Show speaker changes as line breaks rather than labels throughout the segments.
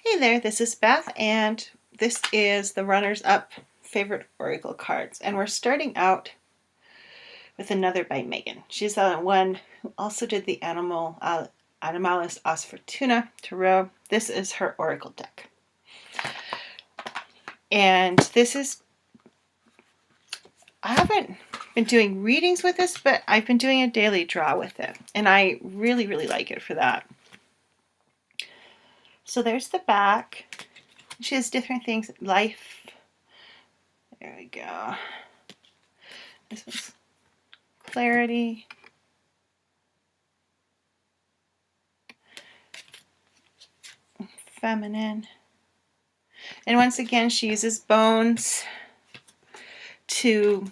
Hey there, this is Beth, and this is the Runners Up favorite Oracle cards. And we're starting out with another by Megan. She's the one who also did the Animalis Ars Fortuna Tarot. This is her Oracle deck. And this is, I haven't been doing readings with this, but I've been doing a daily draw with it. And I really, really like it for that. So there's the back. She has different things. Life. There we go. This one's clarity. Feminine. And once again, she uses bones to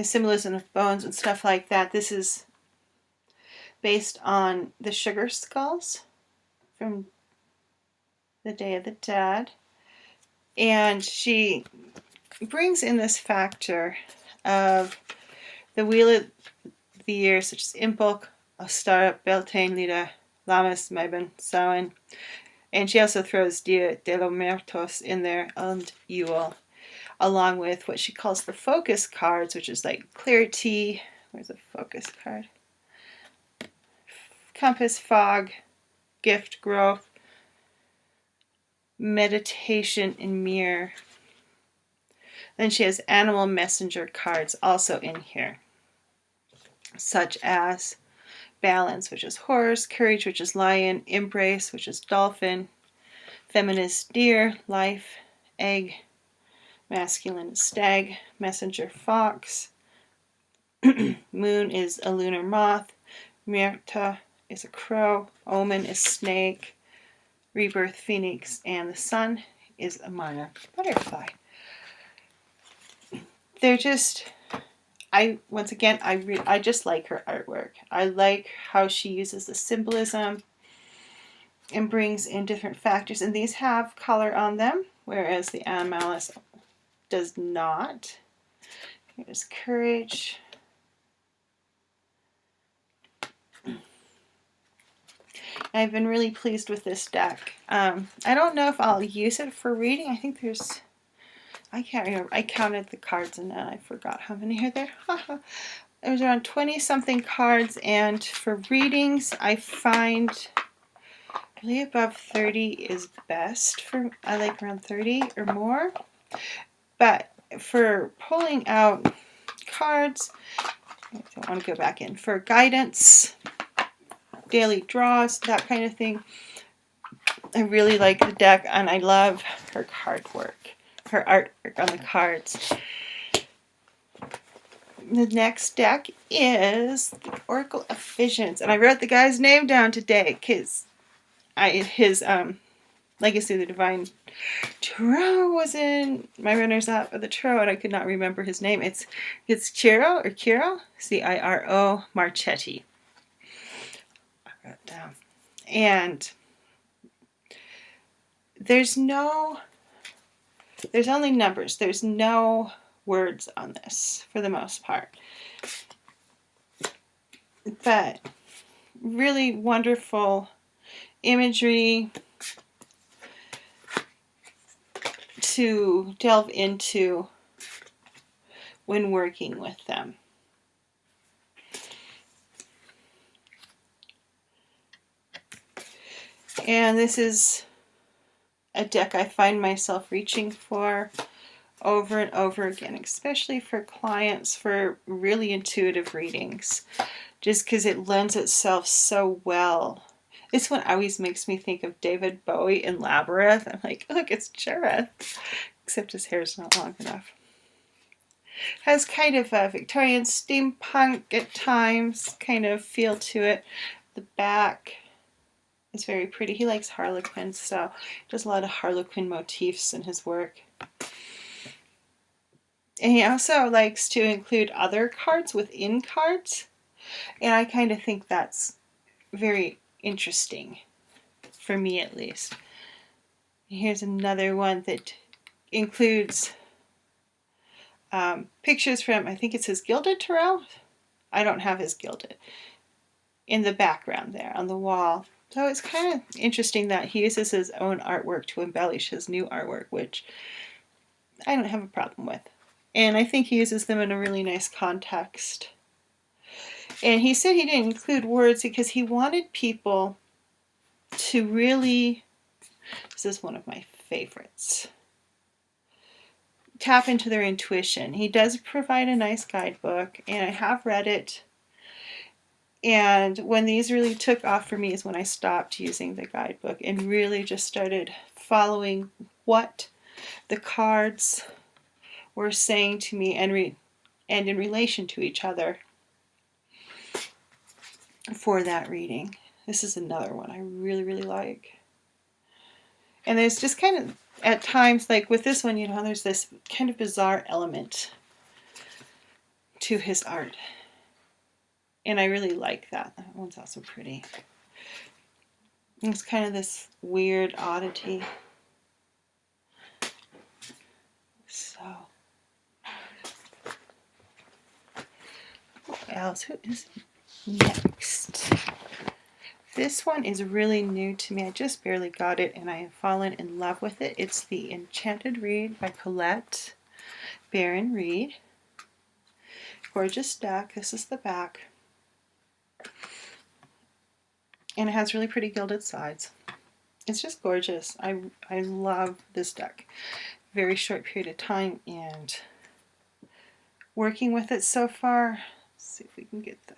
symbolism of bones and stuff like that. This is based on the sugar skulls from the Day of the Dead. And she brings in this factor of the Wheel of the Year, such as Impulk, Ostara, Beltane, Lida, Lammas, Meben, Samhain. And she also throws Dia de los Muertos in there, and Yule, along with what she calls the focus cards, which is like clarity. Where's a focus card? Compass, fog, gift, growth, meditation, and mirror. Then she has animal messenger cards also in here, such as balance, which is horse, courage, which is lion, embrace, which is dolphin, feminist deer, life, egg, masculine is stag, messenger fox, moon is a lunar moth, Myrta is a crow, omen is snake, rebirth phoenix, and the sun is a minor butterfly. They're just, I just like her artwork. I like how she uses the symbolism and brings in different factors, and these have color on them, whereas the Animalis does not. Here's courage. I've been really pleased with this deck. I don't know if I'll use it for reading. I think there's, I can't remember. I counted the cards and then I forgot how many are there. There's around 20 something cards, and for readings I find really above 30 is best. I like around 30 or more. But for pulling out cards, I don't want to go back in. For guidance, daily draws, that kind of thing, I really like the deck, and I love her card work, her artwork on the cards. The next deck is the Oracle of Visions, and I wrote the guy's name down today because his Legacy of the Divine Tarot was in my runners up of the tarot, and I could not remember his name. It's Ciro Ciro Marchetti. I wrote it down. And there's only numbers. There's no words on this for the most part. But really wonderful imagery to delve into when working with them. And this is a deck I find myself reaching for over and over again, especially for clients for really intuitive readings, just because it lends itself so well. This one always makes me think of David Bowie in Labyrinth. I'm like, look, it's Jareth, except his hair's not long enough. Has kind of a Victorian steampunk at times kind of feel to it. The back is very pretty. He likes Harlequin, so he does a lot of Harlequin motifs in his work. And he also likes to include other cards within cards, and I kind of think that's very interesting, for me at least. Here's another one that includes pictures from, I think it's his Gilded Tarot. I don't have his Gilded. In the background there on the wall. So it's kind of interesting that he uses his own artwork to embellish his new artwork, which I don't have a problem with. And I think he uses them in a really nice context. And he said he didn't include words because he wanted people to really, this is one of my favorites, tap into their intuition. He does provide a nice guidebook, and I have read it. And when these really took off for me is when I stopped using the guidebook and really just started following what the cards were saying to me and in relation to each other for that reading. This is another one I really, really like. And there's just kind of, at times, like with this one, you know, there's this kind of bizarre element to his art. And I really like that. That one's also pretty. It's kind of this weird oddity. So, what else? Who is next? This one is really new to me. I just barely got it and I have fallen in love with it. It's The Enchanted Reed by Colette Baron-Reid. Gorgeous deck. This is the back. And it has really pretty gilded sides. It's just gorgeous. I love this deck. Very short period of time and working with it so far. Let's see if we can get the,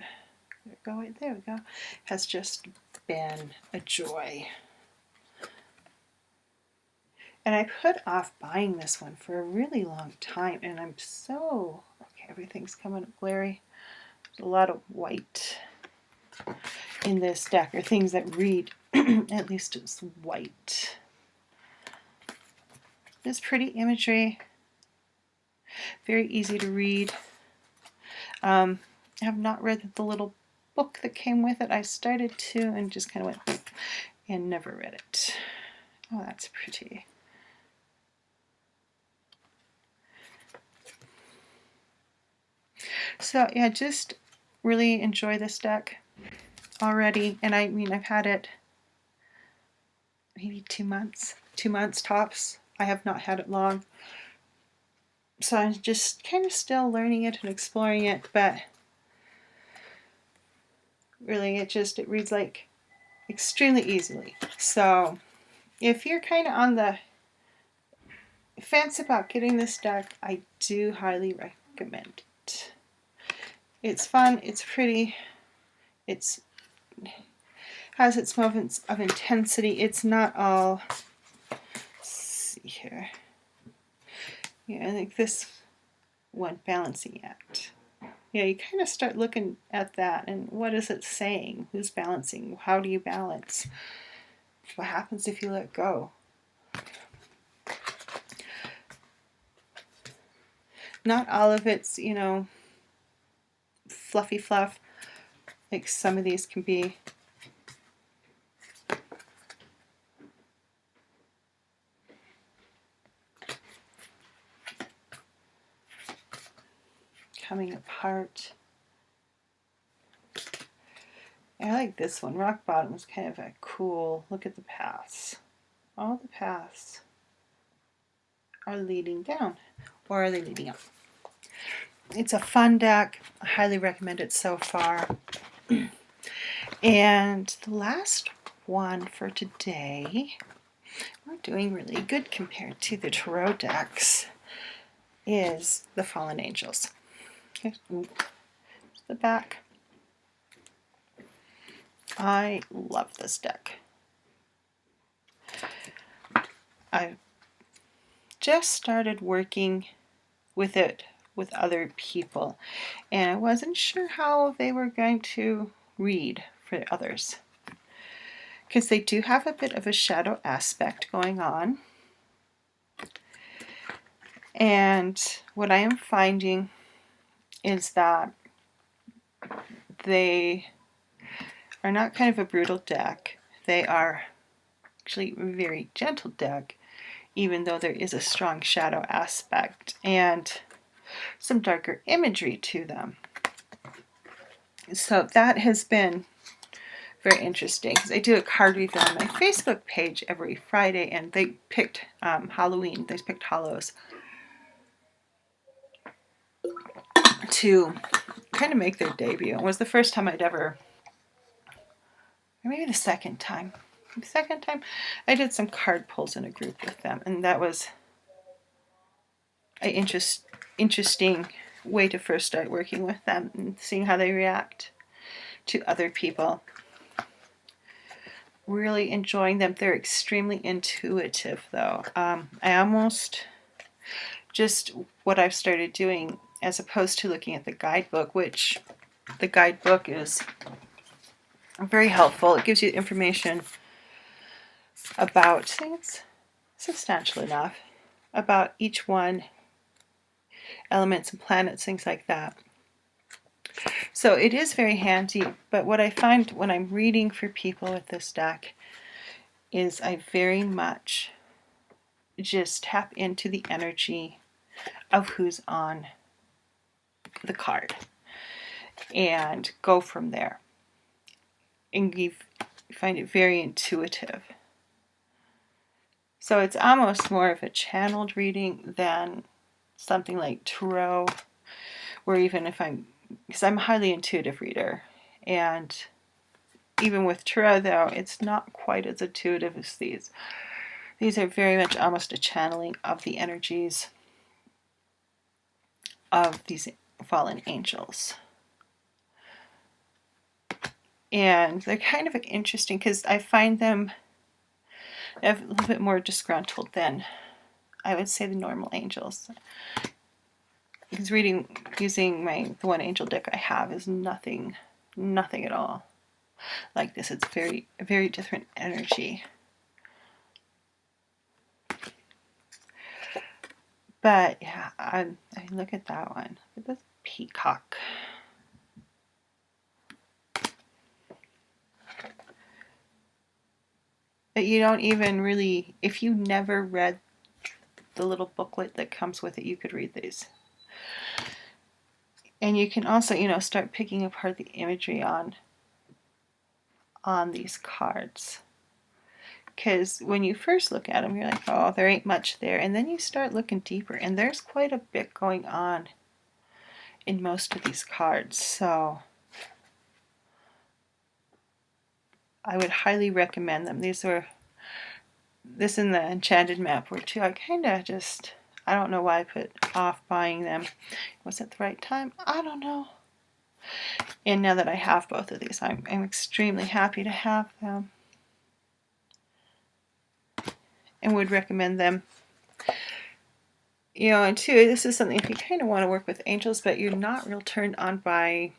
there we go. Has just been a joy. And I put off buying this one for a really long time, and I'm so, okay, everything's coming up glary. There's a lot of white in this deck, or things that read, at least it's white. This pretty imagery, very easy to read. I have not read the little book that came with it. I started to and just kind of went and never read it. Oh, that's pretty. So yeah, just really enjoy this deck already. And I mean, I've had it maybe 2 months tops. I have not had it long. So I'm just kind of still learning it and exploring it, but really it reads like extremely easily. So if you're kind of on the fence about getting this deck, I do highly recommend it. It's fun, it's pretty, it's has its moments of intensity. It's not all, let's see here. Yeah, I think this one, Balancing Act. Yeah, you kind of start looking at that and what is it saying? Who's balancing? How do you balance? What happens if you let go? Not all of it's, you know, fluffy fluff, like some of these can be. Coming apart. I like this one. Rock Bottom is kind of a cool, look at the paths. All the paths are leading down, or are they leading up? It's a fun deck. I highly recommend it so far. And the last one for today, we're doing really good compared to the tarot decks, is the Fallen Angels. Here's the back. I love this deck. I just started working with it with other people, and I wasn't sure how they were going to read for others, because they do have a bit of a shadow aspect going on. And what I am finding is that they are not kind of a brutal deck. They are actually a very gentle deck, even though there is a strong shadow aspect and some darker imagery to them. So that has been very interesting because I do a card review on my Facebook page every Friday, and they picked Halloween. They picked Hallows to kind of make their debut. It was the first time I'd ever, or maybe the second time. The second time I did some card pulls in a group with them, and that was an interesting way to first start working with them and seeing how they react to other people. Really enjoying them. They're extremely intuitive, though. I almost just what I've started doing, as opposed to looking at the guidebook, which the guidebook is very helpful. It gives you information about things, substantial enough, about each one, elements and planets, things like that. So it is very handy, but what I find when I'm reading for people with this deck is I very much just tap into the energy of who's on the card and go from there. And you find it very intuitive. So it's almost more of a channeled reading than something like tarot, where even if because I'm a highly intuitive reader, and even with tarot, though, it's not quite as intuitive as these. These are very much almost a channeling of the energies of these fallen angels. And they're kind of interesting because I find them a little bit more disgruntled than, I would say, the normal angels. Because using the one angel deck I have is nothing at all like this. It's a very different energy. But yeah, I look at that one. Look at this peacock. But you don't even really, if you never read the little booklet that comes with it, you could read these. And you can also, start picking apart the imagery on these cards. Because when you first look at them, you're like, oh, there ain't much there. And then you start looking deeper, and there's quite a bit going on in most of these cards. So I would highly recommend them. This in the Enchanted Map were too. I kind of just, I don't know why I put off buying them. Was it the right time? I don't know. And now that I have both of these, I'm extremely happy to have them. And would recommend them. And too, this is something if you kind of want to work with angels, but you're not real turned on by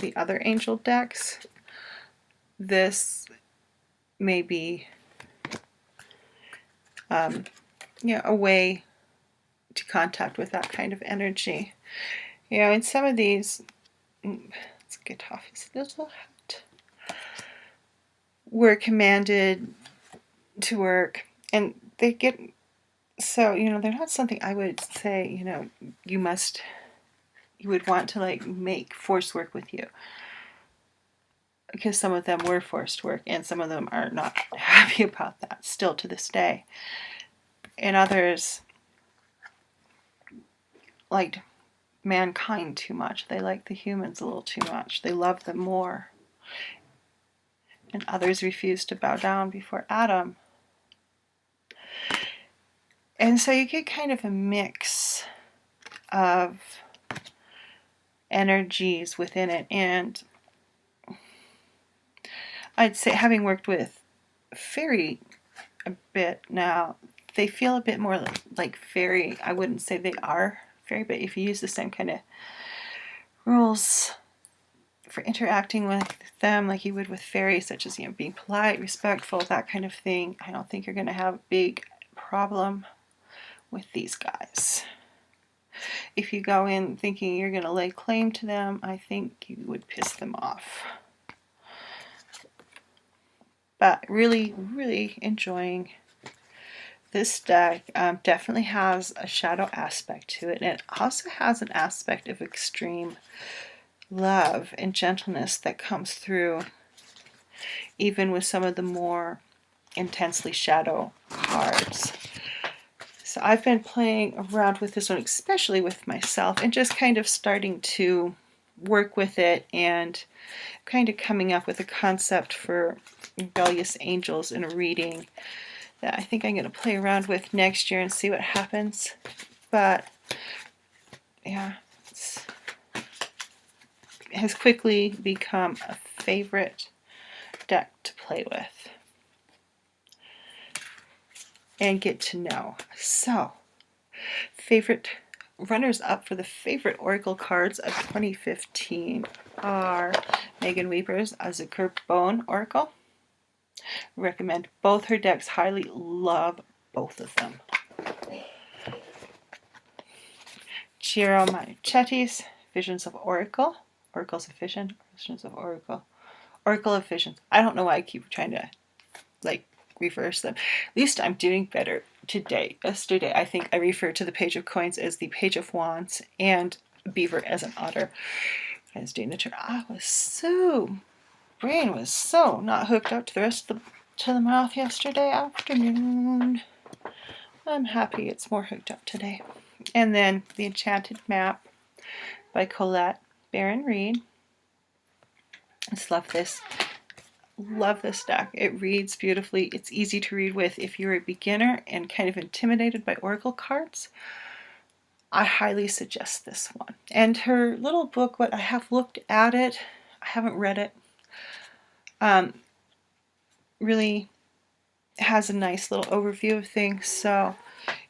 the other angel decks, this may be a way to contact with that kind of energy. In some of these, let's get off his little hat, we're commanded to work, and they get, so, they're not something I would say, you would want to make forced work with you. Because some of them were forced work, and some of them are not happy about that still to this day. And others liked mankind too much. They like the humans a little too much. They love them more. And others refused to bow down before Adam. And so you get kind of a mix of energies within it. And I'd say, having worked with fairy a bit now, they feel a bit more like fairy. I wouldn't say they are fairy, but if you use the same kind of rules for interacting with them like you would with fairies, such as being polite, respectful, that kind of thing, I don't think you're going to have a big problem with these guys. If you go in thinking you're going to lay claim to them, I think you would piss them off. But really, really enjoying this deck. Definitely has a shadow aspect to it, and it also has an aspect of extreme love and gentleness that comes through even with some of the more intensely shadow cards. So I've been playing around with this one, especially with myself, and just kind of starting to work with it and kind of coming up with a concept for Rebellious Angels in a reading that I think I'm going to play around with next year and see what happens. But yeah, it has quickly become a favorite deck to play with and get to know. So, favorite runners up for the favorite Oracle cards of 2015 are Megan Weaver's Azukir Bone Oracle. Recommend both her decks highly. Love both of them. Ciro Manichetti's Visions of Oracle. Oracles of Vision. Visions of Oracle. Oracle of Visions. I don't know why I keep trying to reverse them. At least I'm doing better today. Yesterday, I think I referred to the Page of Coins as the Page of Wands and Beaver as an otter. I was doing the turn. Brain was so not hooked up to the rest of the mouth yesterday afternoon. I'm happy it's more hooked up today. And then The Enchanted Map by Colette Baron-Reid. I just love this. Love this deck. It reads beautifully. It's easy to read with if you're a beginner and kind of intimidated by Oracle cards. I highly suggest this one. And her little book, I have looked at it, I haven't read it, really has a nice little overview of things. So,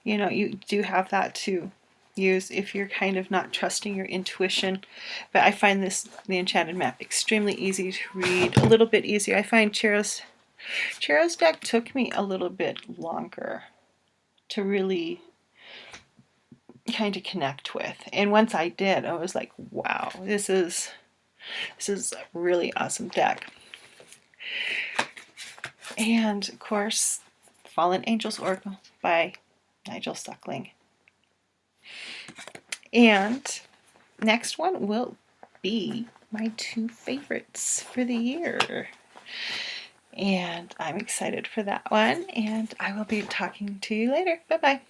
you do have that to use if you're kind of not trusting your intuition. But I find The Enchanted Map extremely easy to read, a little bit easier. I find Ciro's deck took me a little bit longer to really kind of connect with. And once I did, I was like, wow, this is a really awesome deck. And of course, Fallen Angels Oracle by Nigel Suckling. And next one will be my 2 favorites for the year. And I'm excited for that one, and I will be talking to you later. Bye-bye.